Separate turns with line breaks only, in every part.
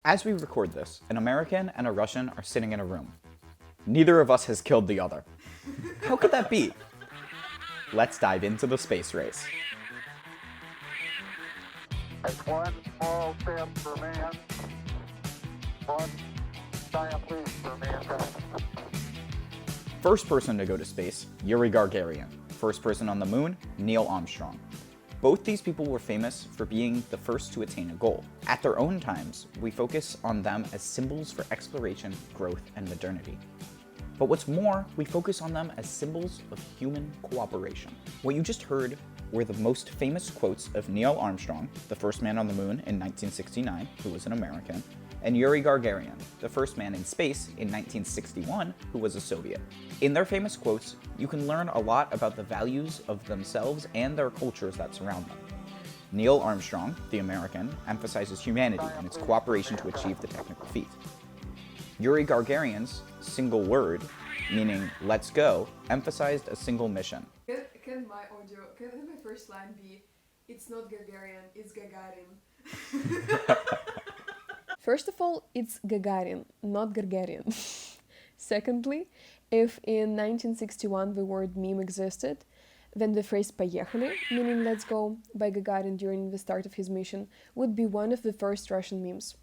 As we record this, an American and a Russian are sitting in a room. Neither of us has killed the other. How could that be? Let's dive into the space race.
It's one small step for man, one giant leap for mankind.
First person to go to space, Yuri Gagarin. First person on the moon, Neil Armstrong. Both these people were famous for being the first to attain a goal. At their own times, we focus on them as symbols for exploration, growth, and modernity. But what's more, we focus on them as symbols of human cooperation. What you just heard were the most famous quotes of Neil Armstrong, the first man on the moon in 1969, who was an American, and Yuri Gagarin, the first man in space in 1961, who was a Soviet. In their famous quotes, you can learn a lot about the values of themselves and their cultures that surround them. Neil Armstrong, the American, emphasizes humanity and its cooperation to achieve the technical feat. Yuri Gagarin's single word, meaning let's go, emphasized a single mission.
Can my first line be, it's not Gagarin, it's Gagarin? First of all, it's Gagarin, not Gagarin. Secondly, if in 1961 the word meme existed, then the phrase "Поехали," meaning let's go, by Gagarin during the start of his mission, would be one of the first Russian memes.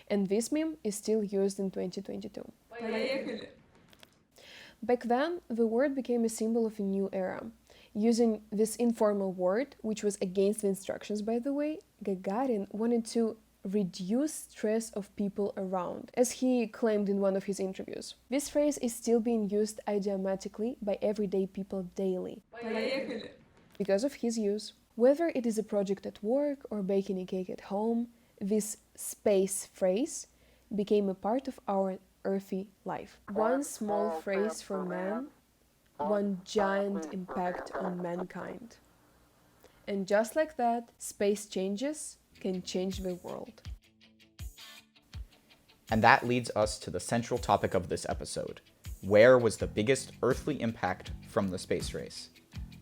And this meme is still used in 2022. Поехали. Back then, the word became a symbol of a new era. Using this informal word, which was against the instructions by the way, Gagarin wanted to reduce stress of people around, as he claimed in one of his interviews. This phrase is still being used idiomatically by everyday people daily. Поехали. Because of his use. Whether it is a project at work or baking a cake at home, this space phrase became a part of our earthy life. One small phrase for man, one giant impact on mankind. And just like that, space changes can change the world.
And that leads us to the central topic of this episode. Where was the biggest earthly impact from the space race?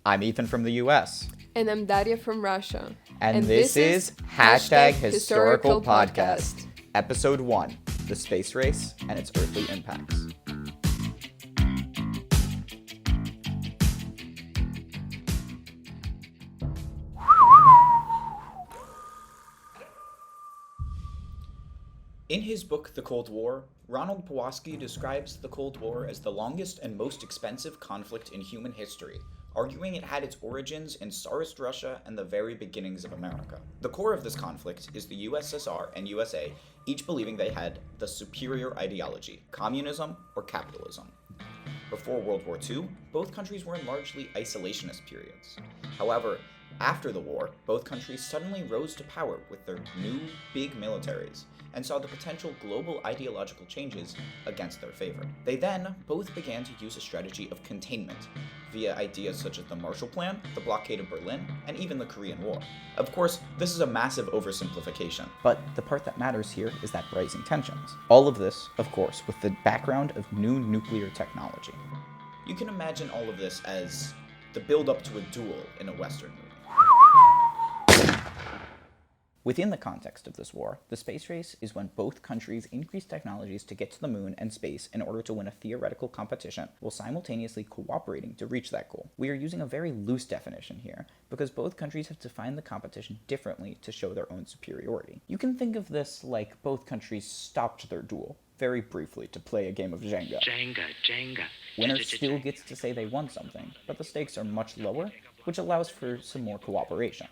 I'm Ethan from the US.
And I'm Daria from Russia.
And this is #HistoricalPodcast. Episode 1, The Space Race and Its Earthly Impacts. In his book, The Cold War, Ronald Pulaski describes the Cold War as the longest and most expensive conflict in human history, arguing it had its origins in Tsarist Russia and the very beginnings of America. The core of this conflict is the USSR and USA, each believing they had the superior ideology, communism or capitalism. Before World War II, both countries were in largely isolationist periods. However, after the war, both countries suddenly rose to power with their new, big militaries, and saw the potential global ideological changes against their favor. They then both began to use a strategy of containment, via ideas such as the Marshall Plan, the blockade of Berlin, and even the Korean War. Of course, this is a massive oversimplification, but the part that matters here is that rising tensions. All of this, of course, with the background of new nuclear technology. You can imagine all of this as the build-up to a duel in a Western movie. Within the context of this war, the space race is when both countries increase technologies to get to the moon and space in order to win a theoretical competition, while simultaneously cooperating to reach that goal. We are using a very loose definition here, because both countries have defined the competition differently to show their own superiority. You can think of this like both countries stopped their duel, very briefly, to play a game of Jenga.
Jenga.
Winner still gets to say they won something, but the stakes are much lower, which allows for some more cooperation.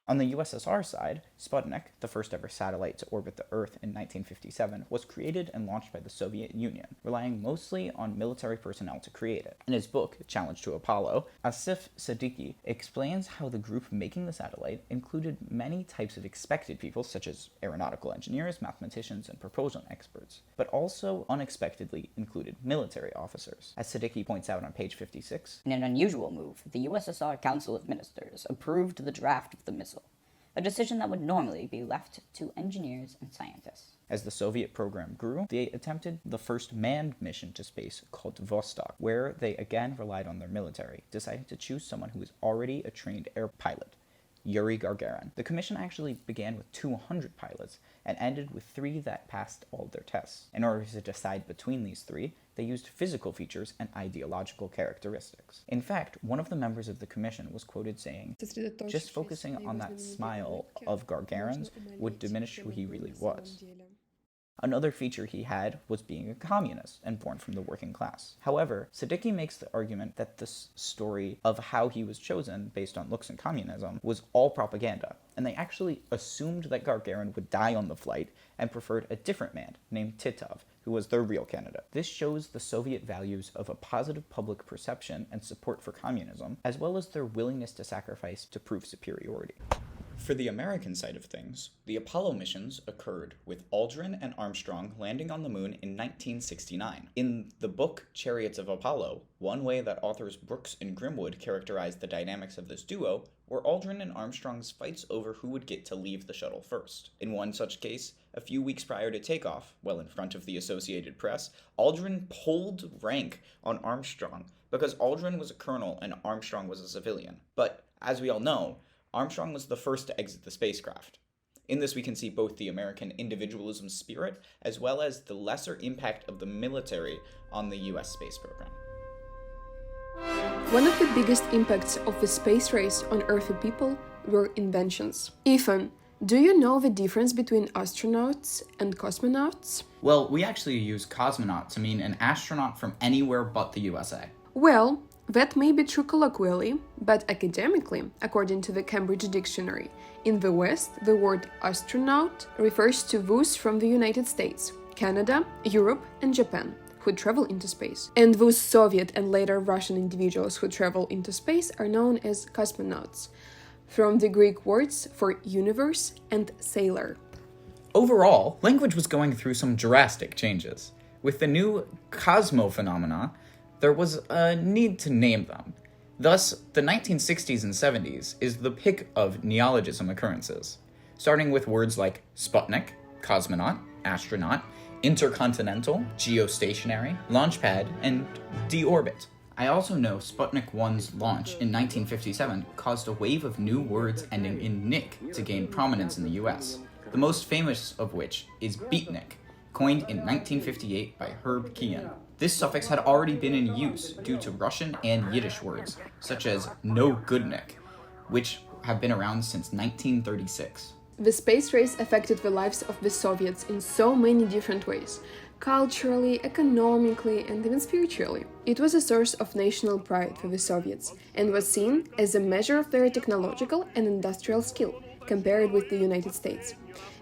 On the USSR side, Sputnik, the first ever satellite to orbit the Earth in 1957, was created and launched by the Soviet Union, relying mostly on military personnel to create it. In his book, Challenge to Apollo, Asif Siddiqui explains how the group making the satellite included many types of expected people, such as aeronautical engineers, mathematicians, and propulsion experts, but also unexpectedly included military officers. As Siddiqui points out on page 56,
In an unusual move, the USSR Council of Ministers approved the draft of the missile, a decision that would normally be left to engineers and scientists.
As the Soviet program grew, they attempted the first manned mission to space called Vostok, where they again relied on their military, deciding to choose someone who was already a trained air pilot. Yuri Gagarin. The commission actually began with 200 pilots and ended with 3 that passed all their tests. In order to decide between these 3, they used physical features and ideological characteristics. In fact, one of the members of the commission was quoted saying, "Just focusing on that smile of Gagarin's would diminish who he really was." Another feature he had was being a communist and born from the working class. However, Siddiqui makes the argument that this story of how he was chosen based on looks and communism was all propaganda, and they actually assumed that Gagarin would die on the flight and preferred a different man named Titov, who was their real candidate. This shows the Soviet values of a positive public perception and support for communism, as well as their willingness to sacrifice to prove superiority. For the American side of things, the Apollo missions occurred with Aldrin and Armstrong landing on the moon in 1969. In the book Chariots of Apollo, one way that authors Brooks and Grimwood characterized the dynamics of this duo were Aldrin and Armstrong's fights over who would get to leave the shuttle first. In one such case, a few weeks prior to takeoff, well in front of the Associated Press, Aldrin pulled rank on Armstrong because Aldrin was a colonel and Armstrong was a civilian. But, as we all know, Armstrong was the first to exit the spacecraft. In this we can see both the American individualism spirit as well as the lesser impact of the military on the US space program.
One of the biggest impacts of the space race on earthly people were inventions. Ethan, do you know the difference between astronauts and cosmonauts?
Well, we actually use cosmonaut to mean an astronaut from anywhere but the USA.
Well, that may be true colloquially, but academically, according to the Cambridge Dictionary, in the West, the word astronaut refers to those from the United States, Canada, Europe, and Japan who travel into space. And those Soviet and later Russian individuals who travel into space are known as cosmonauts, from the Greek words for universe and sailor.
Overall, language was going through some drastic changes. With the new cosmo phenomena, there was a need to name them. Thus, the 1960s and 70s is the pick of neologism occurrences, starting with words like Sputnik, cosmonaut, astronaut, intercontinental, geostationary, launchpad, and deorbit. I also know Sputnik 1's launch in 1957 caused a wave of new words ending in "nik" to gain prominence in the US, the most famous of which is beatnik, coined in 1958 by Herb Kean. This suffix had already been in use due to Russian and Yiddish words, such as no goodnik, which have been around since 1936.
The space race affected the lives of the Soviets in so many different ways, culturally, economically, and even spiritually. It was a source of national pride for the Soviets and was seen as a measure of their technological and industrial skill compared with the United States.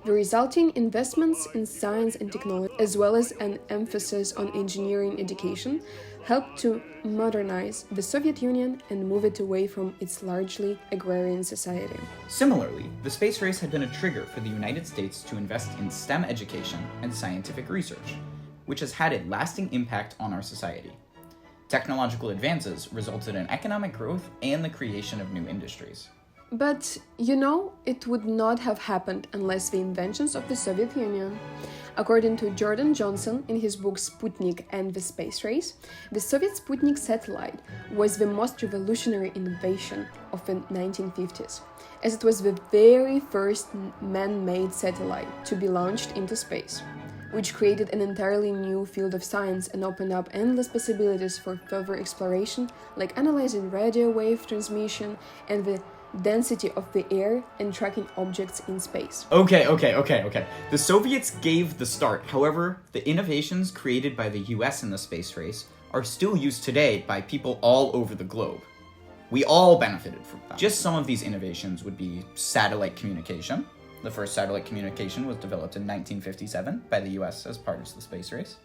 The resulting investments in science and technology, as well as an emphasis on engineering education, helped to modernize the Soviet Union and move it away from its largely agrarian society.
Similarly, the space race had been a trigger for the United States to invest in STEM education and scientific research, which has had a lasting impact on our society. Technological advances resulted in economic growth and the creation of new industries.
But, it would not have happened unless the inventions of the Soviet Union. According to Jordan Johnson in his book Sputnik and the Space Race, the Soviet Sputnik satellite was the most revolutionary innovation of the 1950s, as it was the very first man-made satellite to be launched into space, which created an entirely new field of science and opened up endless possibilities for further exploration, like analyzing radio wave transmission and the density of the air and tracking objects in space.
Okay. The Soviets gave the start. However, the innovations created by the US in the space race are still used today by people all over the globe. We all benefited from them. Just some of these innovations would be satellite communication. The first satellite communication was developed in 1957 by the US as part of the space race.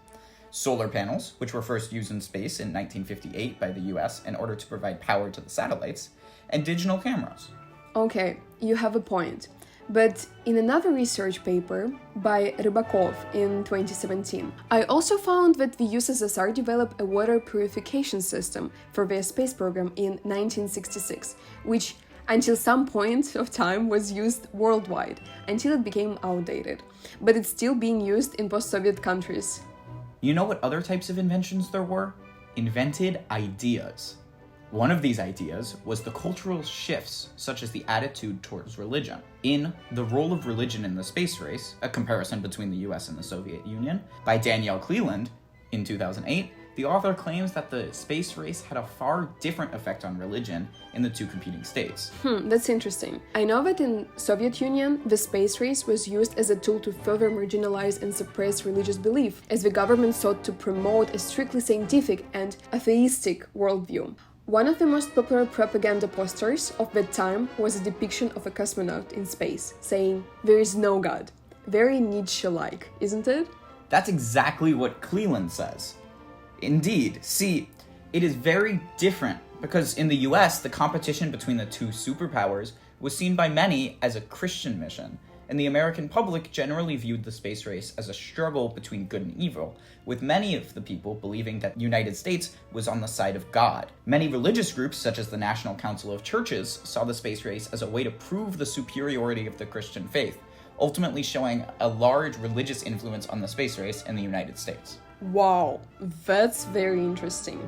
Solar panels, which were first used in space in 1958 by the US in order to provide power to the satellites, and digital cameras.
Okay, you have a point. But in another research paper by Rybakov in 2017, I also found that the USSR developed a water purification system for their space program in 1966, which until some point of time was used worldwide, until it became outdated. But it's still being used in post-Soviet countries.
You know what other types of inventions there were? Invented ideas. One of these ideas was the cultural shifts, such as the attitude towards religion. In The Role of Religion in the Space Race, a comparison between the US and the Soviet Union, by Danielle Cleland in 2008, the author claims that the space race had a far different effect on religion in the two competing states.
That's interesting. I know that in Soviet Union, the space race was used as a tool to further marginalize and suppress religious belief, as the government sought to promote a strictly scientific and atheistic worldview. One of the most popular propaganda posters of that time was a depiction of a cosmonaut in space, saying, "There is no God." Very Nietzsche-like, isn't it?
That's exactly what Cleland says. Indeed, see, it is very different because in the US, the competition between the two superpowers was seen by many as a Christian mission, and the American public generally viewed the space race as a struggle between good and evil, with many of the people believing that the United States was on the side of God. Many religious groups, such as the National Council of Churches, saw the space race as a way to prove the superiority of the Christian faith, ultimately showing a large religious influence on the space race in the United States.
Wow, that's very interesting.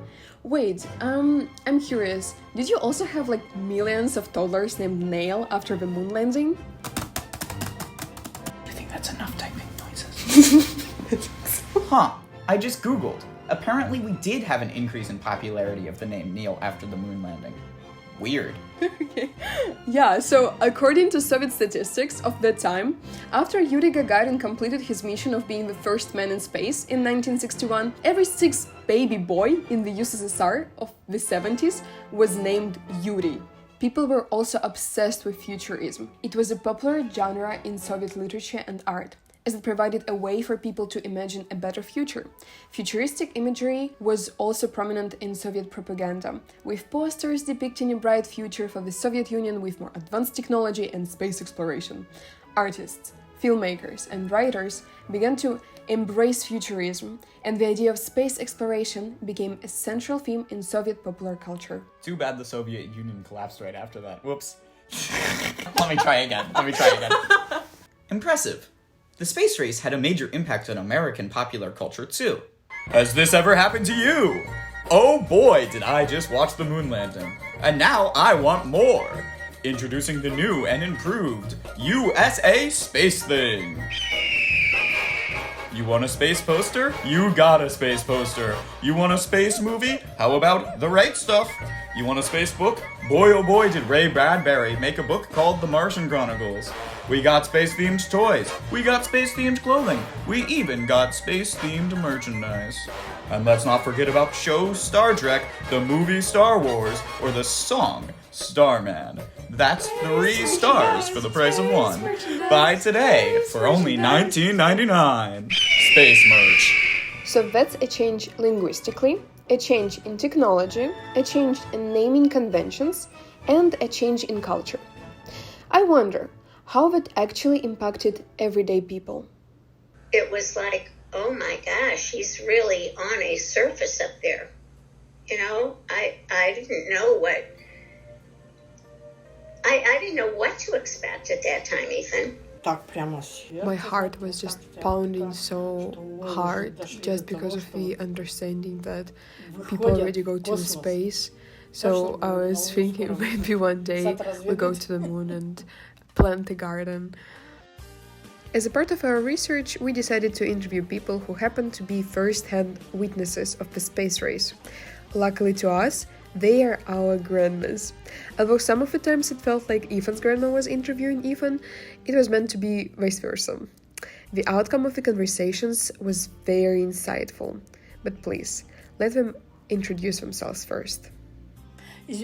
Wait, I'm curious, did you also have like millions of toddlers named Neil after the moon landing?
I think that's enough typing noises. I just googled. Apparently we did have an increase in popularity of the name Neil after the moon landing. Weird.
Okay. Yeah, so according to Soviet statistics of that time, after Yuri Gagarin completed his mission of being the first man in space in 1961, every sixth baby boy in the USSR of the 70s was named Yuri. People were also obsessed with futurism. It was a popular genre in Soviet literature and art, as it provided a way for people to imagine a better future. Futuristic imagery was also prominent in Soviet propaganda, with posters depicting a bright future for the Soviet Union with more advanced technology and space exploration. Artists, filmmakers, and writers began to embrace futurism, and the idea of space exploration became a central theme in Soviet popular culture.
Too bad the Soviet Union collapsed right after that. Whoops. Let me try again. Impressive. The space race had a major impact on American popular culture too. Has this ever happened to you? Oh boy, did I just watch the moon landing. And now I want more. Introducing the new and improved USA Space Thing. You want a space poster? You got a space poster. You want a space movie? How about The Right Stuff? You want a space book? Boy oh boy did Ray Bradbury make a book called The Martian Chronicles. We got space-themed toys. We got space-themed clothing. We even got space-themed merchandise. And let's not forget about the show Star Trek, the movie Star Wars, or the song Starman. That's 3 stars for the price of 1. Buy today for only $19.99. Space merch.
So that's a change linguistically, a change in technology, a change in naming conventions, and a change in culture. I wonder how that actually impacted everyday people.
It was like, oh my gosh, he's really on a surface up there. You know, I didn't know what I didn't know what to expect at that time, Ethan.
My heart was just pounding so hard just because of the understanding that people already go to the space. So I was thinking maybe one day we go to the moon and plant a garden. As a part of our research, we decided to interview people who happened to be first-hand witnesses of the space race. Luckily to us, they are our grandmas. Although some of the times it felt like Ethan's grandma was interviewing Ethan, it was meant to be vice versa. The outcome of the conversations was very insightful. But please, let them introduce themselves first.
His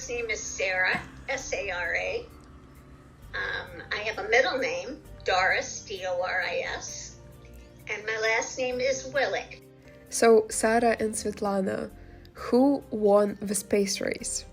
name is Sarah, S-A-R-A. I have a middle name, Doris, D-O-R-I-S. And my last name is Willick.
So, Sarah and Svetlana, who won the space race?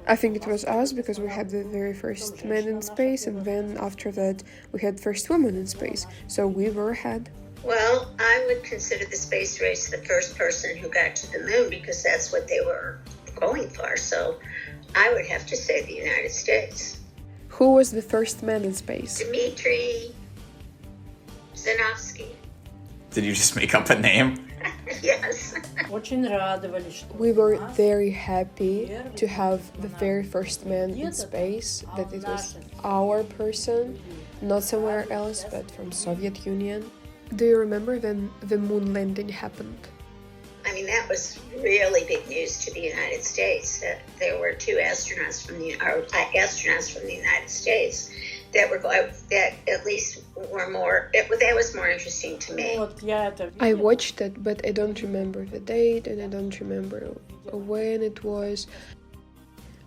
I think it was us, because we had the very first man in space, and then after that we had first woman in space, so we were ahead.
Well, I would consider the space race the first person who got to the moon, because that's what they were going for, so I would have to say the United States.
Who was the first man in space?
Dmitry Zinovsky.
Did you just make up a name?
Yes.
Очень радовались, что
We
у
were
нас
very happy to have the very first man in space, that it was our person, not somewhere else, but from Soviet Union. Do you remember when the moon landing happened?
I mean, that was really big news to the United States, that there were two astronauts from the United States that at least were that was more interesting to me.
Вот я это
I watched it, but I don't remember the date and I don't remember when it was.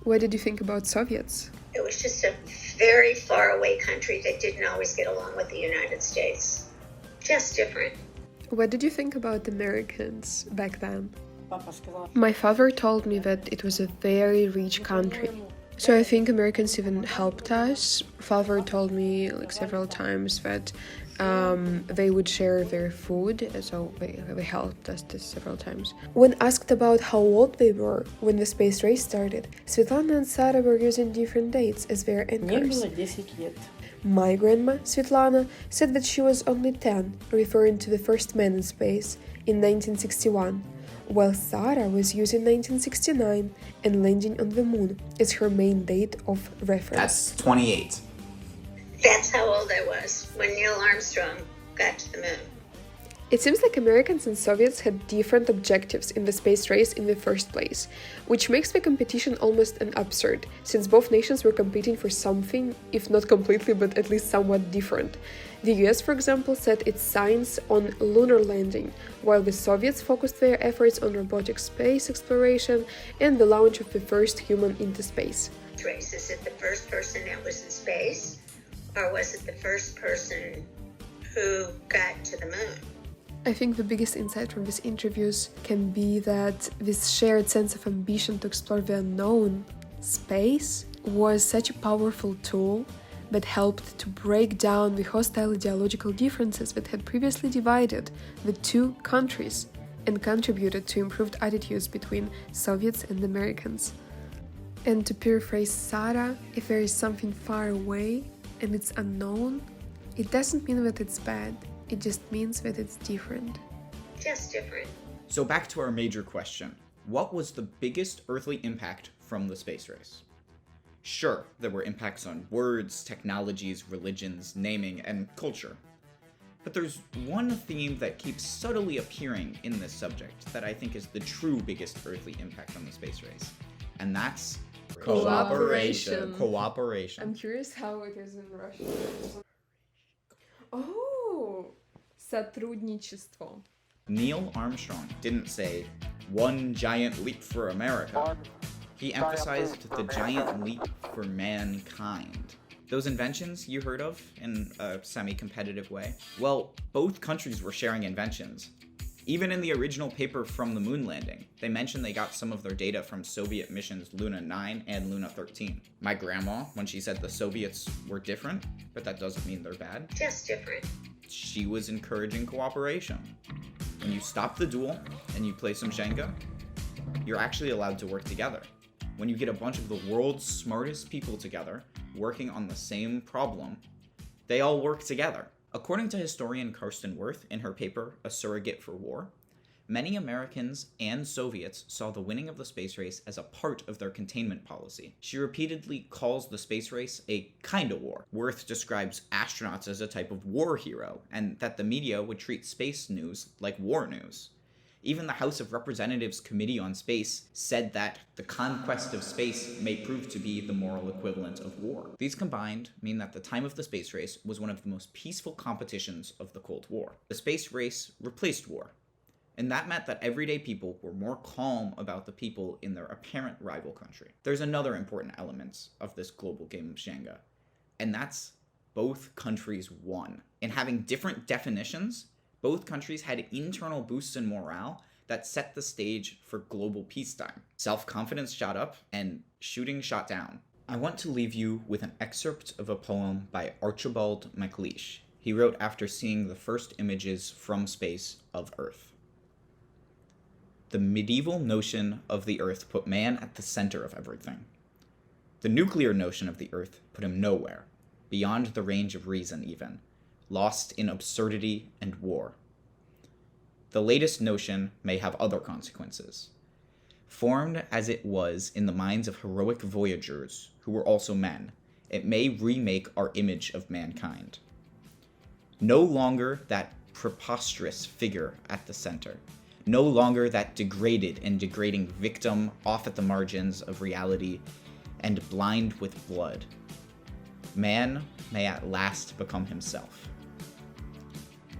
What did you think about Soviets?
It was just a very far away country that didn't always get along with the United States. Just different.
What did you think about Americans back then?
папа сказал.
My father told me that it was a very rich country. So I think Americans even helped us. Father told me like several times that they would share their food, so they helped us this several times. When asked about how old they were when the space race started, Svetlana and Sarah were using different dates as their
Мне
anchors.
было 10 лет.
My grandma, Svetlana, said that she was only 10, referring to the first man in space in 1961, while Sarah was using 1969 and landing on the moon as her main date of reference.
That's 28.
That's how old I was when Neil Armstrong got to the moon.
It seems like Americans and Soviets had different objectives in the space race in the first place, which makes the competition almost an absurd, since both nations were competing for something, if not completely, but at least somewhat different. The US, for example, set its sights on lunar landing, while the Soviets focused their efforts on robotic space exploration and the launch of the first human into space.
Race. Is it the first person that was in space, or was it the first person who got to the moon?
I think the biggest insight from these interviews can be that this shared sense of ambition to explore the unknown, space, was such a powerful tool that helped to break down the hostile ideological differences that had previously divided the two countries and contributed to improved attitudes between Soviets and Americans. And to paraphrase Sarah, if there is something far away and it's unknown, it doesn't mean that it's bad. It just means that it's different.
Just different.
So back to our major question. What was the biggest earthly impact from the space race? Sure, there were impacts on words, technologies, religions, naming, and culture. But there's one theme that keeps subtly appearing in this subject that I think is the true biggest earthly impact on the space race. And that's
Cooperation.
Cooperation.
I'm curious how it is in Russian. Oh, сотрудничество.
Neil Armstrong didn't say, "One giant leap for America."
One
He emphasized the giant leap for mankind. Those inventions you heard of in a semi-competitive way? Well, both countries were sharing inventions. Even in the original paper from the moon landing, they mentioned they got some of their data from Soviet missions Luna 9 and Luna 13. My grandma, when she said the Soviets were different, but that doesn't mean they're bad,
Just different.
she was encouraging cooperation. When you stop the duel and you play some Jenga, you're actually allowed to work together. When you get a bunch of the world's smartest people together working on the same problem, they all work together. According to historian Karsten Wirth in her paper, A Surrogate for War, many Americans and Soviets saw the winning of the space race as a part of their containment policy. She repeatedly calls the space race a kind of war. Wirth describes astronauts as a type of war hero, and that the media would treat space news like war news. Even the House of Representatives Committee on Space said that the conquest of space may prove to be the moral equivalent of war. These combined mean that the time of the space race was one of the most peaceful competitions of the Cold War. The space race replaced war, and that meant that everyday people were more calm about the people in their apparent rival country. There's another important element of this global game of Jenga, and that's both countries won. In having different definitions, both countries had internal boosts in morale that set the stage for global peacetime. Self-confidence shot up and shooting shot down. I want to leave you with an excerpt of a poem by Archibald MacLeish. He wrote after seeing the first images from space of Earth. The medieval notion of the Earth put man at the center of everything. The nuclear notion of the Earth put him nowhere, beyond the range of reason even, lost in absurdity and war. the latest notion may have other consequences. Formed as it was in the minds of heroic voyagers, who were also men, it may remake our image of mankind. No longer that preposterous figure at the center. No longer that degraded and degrading victim off at the margins of reality and blind with blood. Man may at last become himself.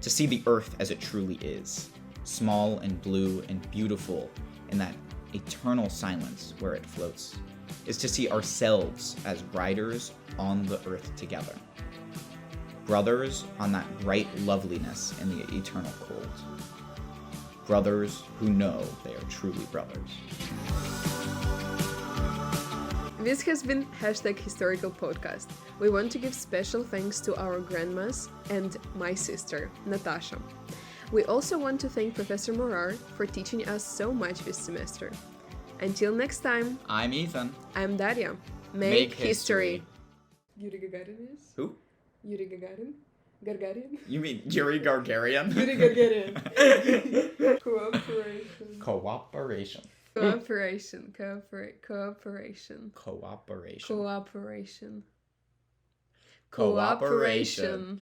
To see the earth as it truly is, small and blue and beautiful in that eternal silence where it floats, is to see ourselves as riders on the earth together. Brothers on that bright loveliness in the eternal cold. Brothers who know they are truly brothers.
This has been #HistoricalPodcast. We want to give special thanks to our grandmas and my sister, Natasha. We also want to thank Professor Morar for teaching us so much this semester. Until next time,
I'm Ethan.
I'm Daria.
Make history.
Yuri Gagarin is?
Who?
Yuri Gagarin? Gargarian?
You mean Yuri Gagarin?
Yuri Gagarin. Cooperation.
Cooperation.
Cooperation. Cooperation.
Cooperation.
Cooperation.
Cooperation.
Cooperation.